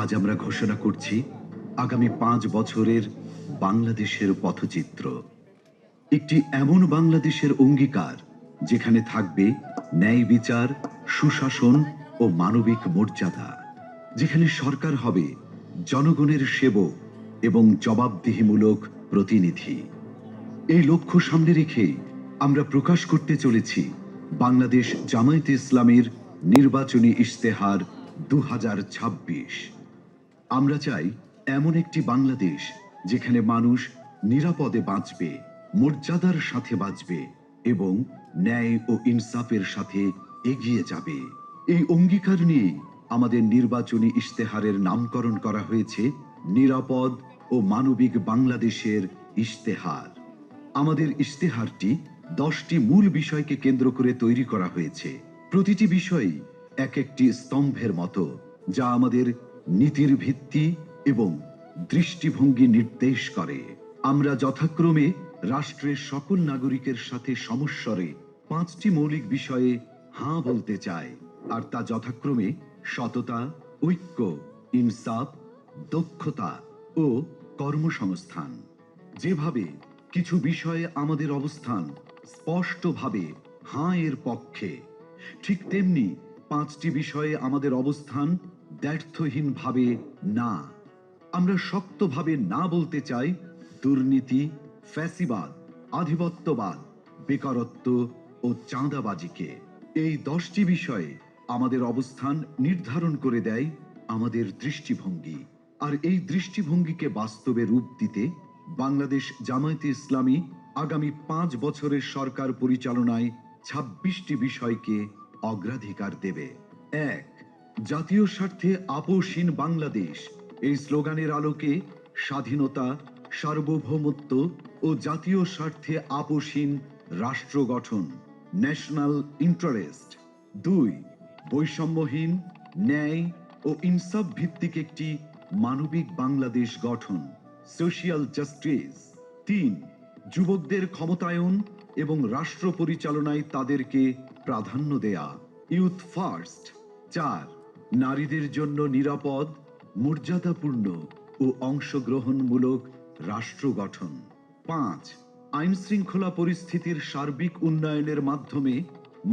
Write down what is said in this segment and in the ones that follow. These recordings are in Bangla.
আজ আমরা ঘোষণা করছি আগামী ৫ বছরের বাংলাদেশের পথচিত্র। একটি এমন বাংলাদেশের অঙ্গীকার যেখানে থাকবে ন্যায় বিচার, সুশাসন ও মানবিক মর্যাদা, যেখানে সরকার হবে জনগণের সেবক এবং জবাবদিহিমূলক প্রতিনিধি। এই লক্ষ্য সামনে রেখে আমরা প্রকাশ করতে চলেছি বাংলাদেশ জামায়াতে ইসলামীর নির্বাচনী ইশতেহার ২০২৬। আমরা চাই এমন একটি বাংলাদেশ যেখানে মানুষ নিরাপদে বাঁচবে, মর্যাদার সাথে বাঁচবে এবং ন্যায় ও ইনসাফের সাথে এগিয়ে যাবে। এই অঙ্গীকার নিয়ে আমাদের নির্বাচনী ইশতেহারের নামকরণ করা হয়েছে নিরাপদ ও মানবিক বাংলাদেশের ইশতেহার। আমাদের ইশতেহারটি 10টি মূল বিষয়কে কেন্দ্র করে তৈরি করা হয়েছে। প্রতিটি বিষয়ই এক একটি স্তম্ভের মতো, যা আমাদের নীতির ভিত্তি এবং দৃষ্টিভঙ্গি নির্দেশ করে। আমরা যথাক্রমে রাষ্ট্রের সকল নাগরিকের সাথে সমস্বরে 5টি মৌলিক বিষয়ে হাঁ বলতে চাই, আর তা যথাক্রমে সততা, ঐক্য, ইনসাফ, দক্ষতা ও কর্মসংস্থান। যেভাবে কিছু বিষয়ে আমাদের অবস্থান স্পষ্টভাবে হাঁ এর পক্ষে, ঠিক তেমনি 5টি বিষয়ে আমাদের অবস্থান দ্ব্যর্থহীনভাবে না। আমরা শক্তভাবে না বলতে চাই দুর্নীতি, ফ্যাসিবাদ, আধিপত্যবাদ, বেকারত্ব ও চাঁদাবাজিকে। এই 10টি বিষয়ে আমাদের অবস্থান নির্ধারণ করে দেয় আমাদের দৃষ্টিভঙ্গি। আর এই দৃষ্টিভঙ্গিকে বাস্তবে রূপ দিতে বাংলাদেশ জামায়াতে ইসলামী আগামী 5 বছরের সরকার পরিচালনায় 26টি বিষয়কে অগ্রাধিকার দেবে। 1. জাতীয় স্বার্থে আপোষহীন বাংলাদেশ। এই স্লোগানের আলোকে স্বাধীনতা, সার্বভৌমত্ব ও জাতীয় স্বার্থে আপোষহীন রাষ্ট্র গঠন, ন্যাশনাল ইন্টারেস্ট। 2. বৈষম্যহীন, ন্যায় ও ইনসাফ ভিত্তিক একটি মানবিক বাংলাদেশ গঠন, সোশিয়াল জাস্টিস। 3. যুবকদের ক্ষমতায়ন এবং রাষ্ট্র পরিচালনায় তাদেরকে প্রাধান্য দেয়া, ইউথ ফার্স্ট। 4. নারীদের জন্য নিরাপদ, মর্যাদাপূর্ণ ও অংশগ্রহণমূলক রাষ্ট্র গঠন। 5. আইন শৃঙ্খলা পরিস্থিতির সার্বিক উন্নয়নের মাধ্যমে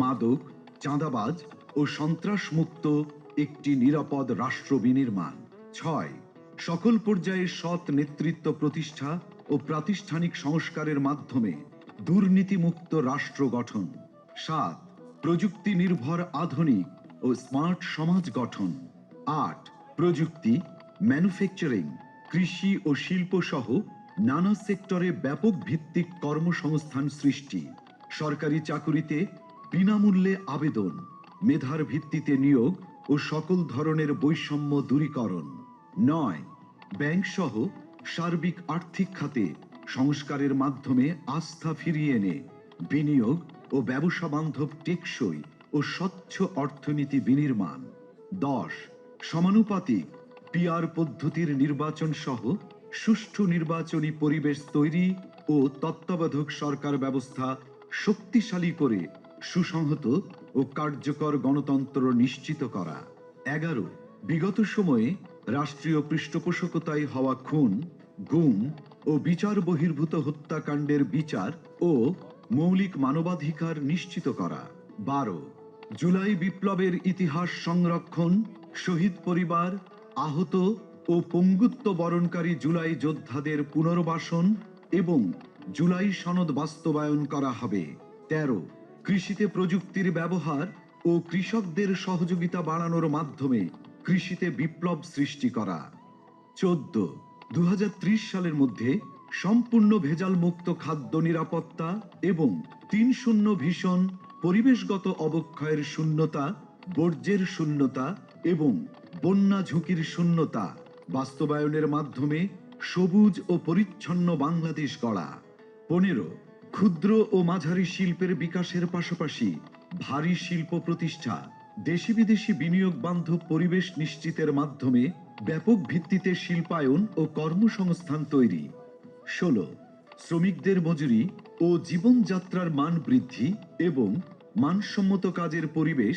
মাদক, চাঁদাবাজ ও সন্ত্রাসমুক্ত একটি নিরাপদ রাষ্ট্র বিনির্মাণ। 6. সকল পর্যায়ে সৎ নেতৃত্ব প্রতিষ্ঠা ও প্রাতিষ্ঠানিক সংস্কারের মাধ্যমে দুর্নীতিমুক্ত রাষ্ট্র গঠন। 7. প্রযুক্তি নির্ভর আধুনিক ও স্মার্ট সমাজ গঠন। 8. প্রযুক্তি, ম্যানুফ্যাকচারিং, কৃষি ও শিল্প সহ নানা সেক্টরে ব্যাপক ভিত্তিক কর্মসংস্থান সৃষ্টি, সরকারি চাকুরিতে বিনামূল্যে আবেদন, মেধার ভিত্তিতে নিয়োগ ও সকল ধরনের বৈষম্য দূরীকরণ। 9. ব্যাংক সহ সার্বিক আর্থিক খাতে সংস্কারের মাধ্যমে আস্থা ফিরিয়ে এনে বিনিয়োগ ও ব্যবসা বান্ধব টেকসই ও স্বচ্ছ অর্থনীতি বিনির্মাণ। 10. সমানুপাতিক পিআর পদ্ধতির নির্বাচন সহ সুষ্ঠু নির্বাচনী পরিবেশ তৈরি ও তত্ত্বাবধায়ক সরকার ব্যবস্থা শক্তিশালী করে সুসংহত ও কার্যকর গণতন্ত্র নিশ্চিত করা। 11. বিগত সময়ে রাষ্ট্রীয় পৃষ্ঠপোষকতায় হওয়া খুন, গুম ও বিচার বহির্ভূত হত্যাকাণ্ডের বিচার ও মৌলিক মানবাধিকার নিশ্চিত করা। 12. জুলাই বিপ্লবের ইতিহাস সংরক্ষণ, শহীদ পরিবার, আহত ও পঙ্গুত্ব বরণকারী জুলাই যোদ্ধাদের পুনর্বাসন এবং জুলাই সনদ বাস্তবায়ন করা হবে। 13. কৃষিতে প্রযুক্তির ব্যবহার ও কৃষকদের সহযোগিতা বাড়ানোর মাধ্যমে কৃষিতে বিপ্লব সৃষ্টি করা। 14. 2030 সালের মধ্যে সম্পূর্ণ ভেজাল মুক্ত খাদ্য নিরাপত্তা এবং 3-0 ভিশন, পরিবেশগত অবক্ষয়ের শূন্যতা, বর্জ্যের শূন্যতা এবং বন্যা ঝুঁকির শূন্যতা বাস্তবায়নের মাধ্যমে সবুজ ও পরিচ্ছন্ন বাংলাদেশ গড়া। 15. ক্ষুদ্র ও মাঝারি শিল্পের বিকাশের পাশাপাশি ভারী শিল্প প্রতিষ্ঠা, দেশি বিদেশি বিনিয়োগ বান্ধব পরিবেশ নিশ্চিতের মাধ্যমে ব্যাপক ভিত্তিতে শিল্পায়ন ও কর্মসংস্থান তৈরি। 16. শ্রমিকদের মজুরি ও জীবনযাত্রার মান বৃদ্ধি এবং মানসম্মত কাজের পরিবেশ,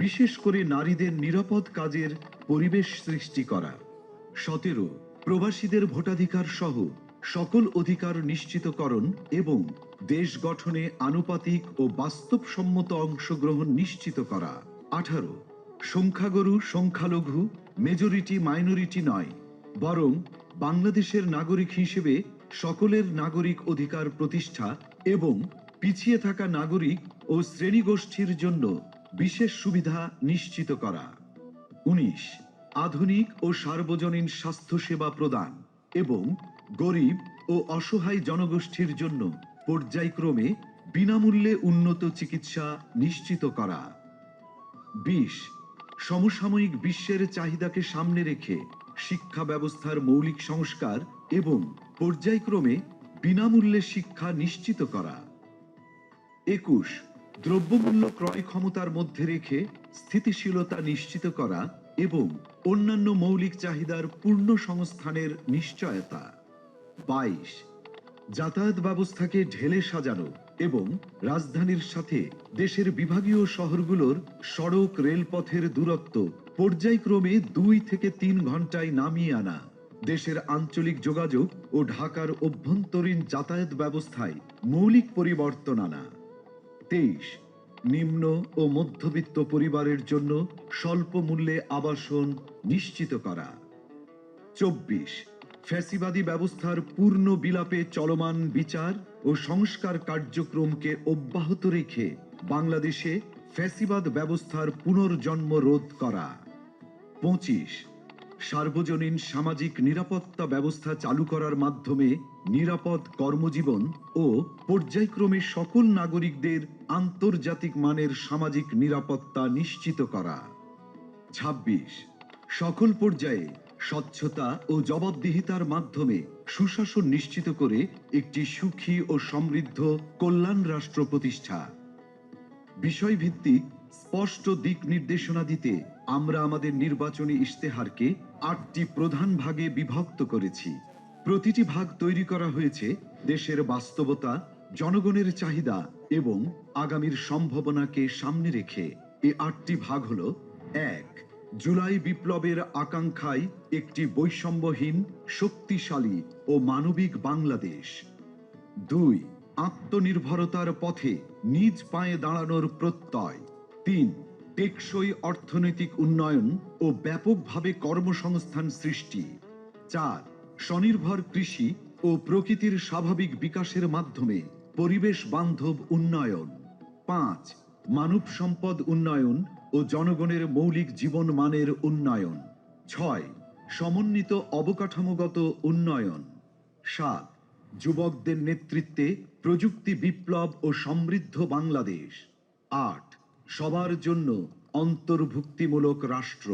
বিশেষ করে নারীদের নিরাপদ কাজের পরিবেশ সৃষ্টি করা। 17 প্রবাসীদের ভোটাধিকার সহ সকল অধিকার নিশ্চিতকরণ এবং দেশ গঠনে আনুপাতিক ও বাস্তবসম্মত অংশগ্রহণ নিশ্চিত করা। 18 সংখ্যাগুরু সংখ্যালঘু মেজরিটি মাইনরিটি নয়, বরং বাংলাদেশের নাগরিক হিসেবে সকলের নাগরিক অধিকার প্রতিষ্ঠা এবং পিছিয়ে থাকা নাগরিক ও শ্রেণীগোষ্ঠীর জন্য বিশেষ সুবিধা নিশ্চিত করা। 19 আধুনিক ও সার্বজনীন স্বাস্থ্যসেবা প্রদান এবং গরিব ও অসহায় জনগোষ্ঠীর জন্য পর্যায়ক্রমে বিনামূল্যে উন্নত চিকিৎসা নিশ্চিত করা। 20 সমসাময়িক বিশ্বের চাহিদাকে সামনে রেখে শিক্ষা ব্যবস্থার মৌলিক সংস্কার এবং পর্যায়ক্রমে বিনামূল্যে শিক্ষা নিশ্চিত করা। 21 দ্রব্যমূল্য ক্রয় ক্ষমতার মধ্যে রেখে স্থিতিশীলতা নিশ্চিত করা এবং অন্যান্য মৌলিক চাহিদার পূর্ণ সংস্থানের নিশ্চয়তা। 22 যাতায়াত ব্যবস্থাকে ঢেলে সাজানো এবং রাজধানীর সাথে দেশের বিভাগীয় শহরগুলোর সড়ক রেলপথের দূরত্ব পর্যায়ক্রমে 2 থেকে 3 ঘন্টায় নামিয়ে আনা, দেশের আঞ্চলিক যোগাযোগ ও ঢাকার অভ্যন্তরীণ যাতায়াত ব্যবস্থায় মৌলিক পরিবর্তন আনা। 23 নিম্ন ও মধ্যবিত্ত পরিবারের জন্য স্বল্প মূল্যে আবাসন নিশ্চিত করা। 24 ফ্যাসিবাদী ব্যবস্থার পূর্ণ বিলাপে চলমান বিচার ও সংস্কার কার্যক্রমকে অব্যাহত রেখে বাংলাদেশে ফ্যাসিবাদ ব্যবস্থার পুনর্জন্ম রোধ করা। 25 সার্বজনীন সামাজিক নিরাপত্তা ব্যবস্থা চালু করার মাধ্যমে নিরাপদ কর্মজীবন ও পর্যায়ক্রমে সকল নাগরিকদের আন্তর্জাতিক মানের সামাজিক নিরাপত্তা নিশ্চিত করা। 26 সকল পর্যায়ে স্বচ্ছতা ও জবাবদিহিতার মাধ্যমে সুশাসন নিশ্চিত করে একটি সুখী ও সমৃদ্ধ কল্যাণ রাষ্ট্র প্রতিষ্ঠা। বিষয়ভিত্তিক স্পষ্ট দিক নির্দেশনা দিতে আমরা আমাদের নির্বাচনী ইশতেহারকে 8টি প্রধান ভাগে বিভক্ত করেছি। প্রতিটি ভাগ তৈরি করা হয়েছে দেশের বাস্তবতা, জনগণের চাহিদা এবং আগামীর সম্ভাবনাকে সামনে রেখে। এই 8টি ভাগ হলো: 1 জুলাই বিপ্লবের আকাঙ্ক্ষায় একটি বৈষম্যহীন, শক্তিশালী ও মানবিক বাংলাদেশ। 2 আত্মনির্ভরতার পথে নিজ পায়ে দাঁড়ানোর প্রত্যয়। 3 টেকসই অর্থনৈতিক উন্নয়ন ও ব্যাপকভাবে কর্মসংস্থান সৃষ্টি। 4 স্বনির্ভর কৃষি ও প্রকৃতির স্বাভাবিক বিকাশের মাধ্যমে পরিবেশ বান্ধব উন্নয়ন। 5 মানব সম্পদ উন্নয়ন ও জনগণের মৌলিক জীবন মানের উন্নয়ন। 6 সমন্বিত অবকাঠামোগত উন্নয়ন। 7 যুবকদের নেতৃত্বে প্রযুক্তি বিপ্লব ও সমৃদ্ধ বাংলাদেশ। 8 সবার জন্য অন্তর্ভুক্তিমূলক রাষ্ট্র।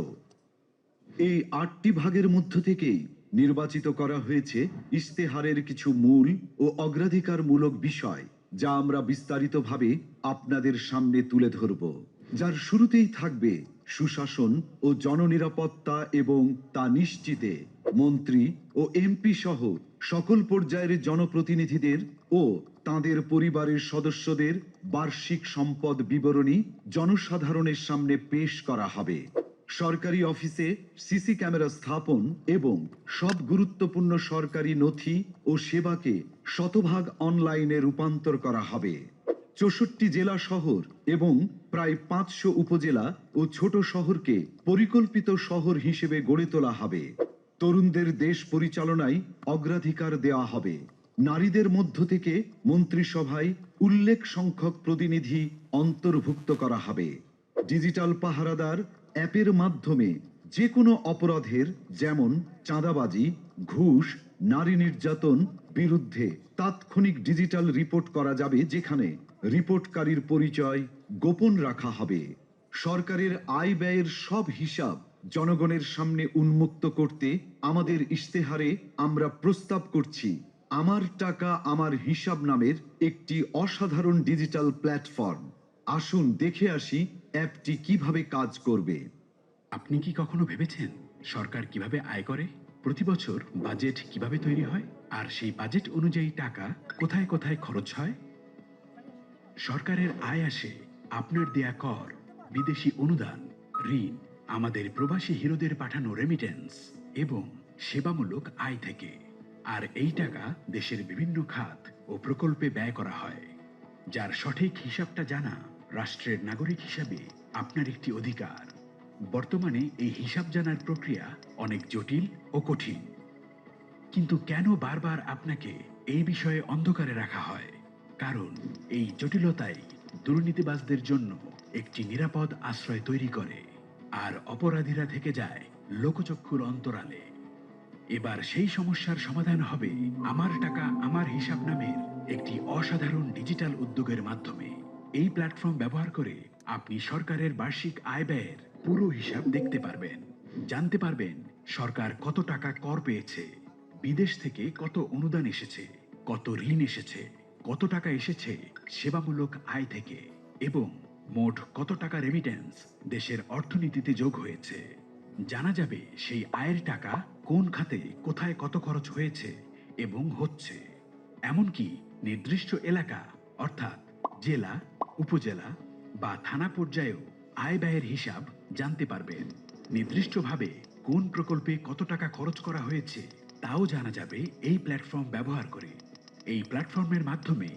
এই 8টি ভাগের মধ্য থেকেই নির্বাচিত করা হয়েছে ইশতেহারের কিছু মূল ও অগ্রাধিকারমূলক বিষয়, যা আমরা বিস্তারিতভাবে আপনাদের সামনে তুলে ধরব। যার শুরুতেই থাকবে সুশাসন ও জননিরাপত্তা এবং তা নিশ্চিতে মন্ত্রী ও এমপি সহ সকল পর্যায়ের জনপ্রতিনিধিদের ও তাদের পরিবারের সদস্যদের বার্ষিক সম্পদ বিবরণী জনসাধারণের সামনে পেশ করা হবে। সরকারি অফিসে সিসি ক্যামেরা স্থাপন এবং সব গুরুত্বপূর্ণ সরকারি নথি ও সেবাকে শতভাগ অনলাইনে রূপান্তর করা হবে। 64 জেলা শহর এবং প্রায় 500 উপজেলা ও ছোট শহরকে পরিকল্পিত শহর হিসেবে গড়ে তোলা হবে। তরুণদের দেশ পরিচালনায় অগ্রাধিকার দেওয়া হবে। নারীদের মধ্য থেকে মন্ত্রিসভায় উল্লেখ সংখ্যক প্রতিনিধি অন্তর্ভুক্ত করা হবে। ডিজিটাল পাহারাদার অ্যাপের মাধ্যমে যে কোনো অপরাধের, যেমন চাঁদাবাজি, ঘুষ, নারী নির্যাতন বিরুদ্ধে তাৎক্ষণিক ডিজিটাল রিপোর্ট করা যাবে, যেখানে রিপোর্টকারীর পরিচয় গোপন রাখা হবে। সরকারের আয় ব্যয়ের সব হিসাব জনগণের সামনে উন্মুক্ত করতে আমাদের ইশতেহারে আমরা প্রস্তাব করছি আমার টাকা আমার হিসাব নামের একটি অসাধারণ ডিজিটাল প্ল্যাটফর্ম। আসুন দেখে আসি অ্যাপটি কিভাবে কাজ করবে। আপনি কি কখনো ভেবেছেন সরকার কিভাবে আয় করে? প্রতি বছর বাজেট কিভাবে তৈরি হয়, আর সেই বাজেট অনুযায়ী টাকা কোথায় কোথায় খরচ হয়? সরকারের আয় আসে আপনার দেয়া কর, বিদেশি অনুদান, ঋণ, আমাদের প্রবাসী হিরোদের পাঠানো রেমিটেন্স এবং সেবামূলক আয় থেকে। আর এই টাকা দেশের বিভিন্ন খাত ও প্রকল্পে ব্যয় করা হয়। যার সঠিক হিসাবটা জানা রাষ্ট্রের নাগরিক হিসাবে আপনার একটি অধিকার। বর্তমানে এই হিসাব জানার প্রক্রিয়া অনেক জটিল ও কঠিন। কিন্তু কেন বারবার আপনাকে এই বিষয়ে অন্ধকারে রাখা হয়? কারণ এই জটিলতাই দুর্নীতিবাজদের জন্য একটি নিরাপদ আশ্রয় তৈরি করে, আর অপরাধীরা থেকে যায় লোকচক্ষুর অন্তরালে। এবার সেই সমস্যার সমাধান হবে আমার টাকা আমার হিসাব নামের একটি অসাধারণ ডিজিটাল উদ্যোগের মাধ্যমে। এই প্ল্যাটফর্ম ব্যবহার করে আপনি সরকারের বার্ষিক আয় ব্যয়ের পুরো হিসাব দেখতে পারবেন, জানতে পারবেন সরকার কত টাকা কর পেয়েছে, বিদেশ থেকে কত অনুদান এসেছে, কত ঋণ এসেছে, কত টাকা এসেছে সেবামূলক আয় থেকে, এবং মোট কত টাকা রেমিটেন্স দেশের অর্থনীতিতে যোগ হয়েছে। জানা যাবে সেই আয়ের টাকা কোন খাতে কোথায় কত খরচ হয়েছে এবং হচ্ছে। এমনকি নির্দিষ্ট এলাকা অর্থাৎ জেলা, উপজেলা বা থানা পর্যায়েও আয় ব্যয়ের হিসাব জানতে পারবেন। নির্দিষ্টভাবে কোন প্রকল্পে কত টাকা খরচ করা হয়েছে তাও জানা যাবে এই প্ল্যাটফর্ম ব্যবহার করে। এই প্ল্যাটফর্মের মাধ্যমে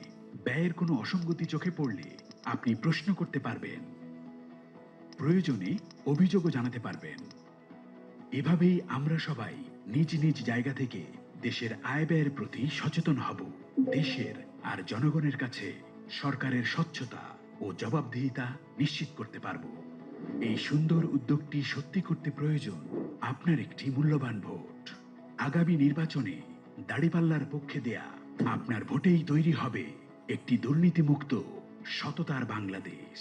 ব্যয়ের কোনো অসঙ্গতি চোখে পড়লে আপনি প্রশ্ন করতে পারবেন, প্রয়োজনে অভিযোগও জানাতে পারবেন। এভাবেই আমরা সবাই নিজ নিজ জায়গা থেকে দেশের আয় ব্যয়ের প্রতি সচেতন হব। দেশের আর জনগণের কাছে সরকারের স্বচ্ছতা ও জবাবদিহিতা নিশ্চিত করতে পারব। এই সুন্দর উদ্যোগটি সত্যি করতে প্রয়োজন আপনার একটি মূল্যবান ভোট। আগামী নির্বাচনে দাড়িপাল্লার পক্ষে দেয়া আপনার ভোটেই তৈরি হবে একটি দুর্নীতিমুক্ত সততার বাংলাদেশ।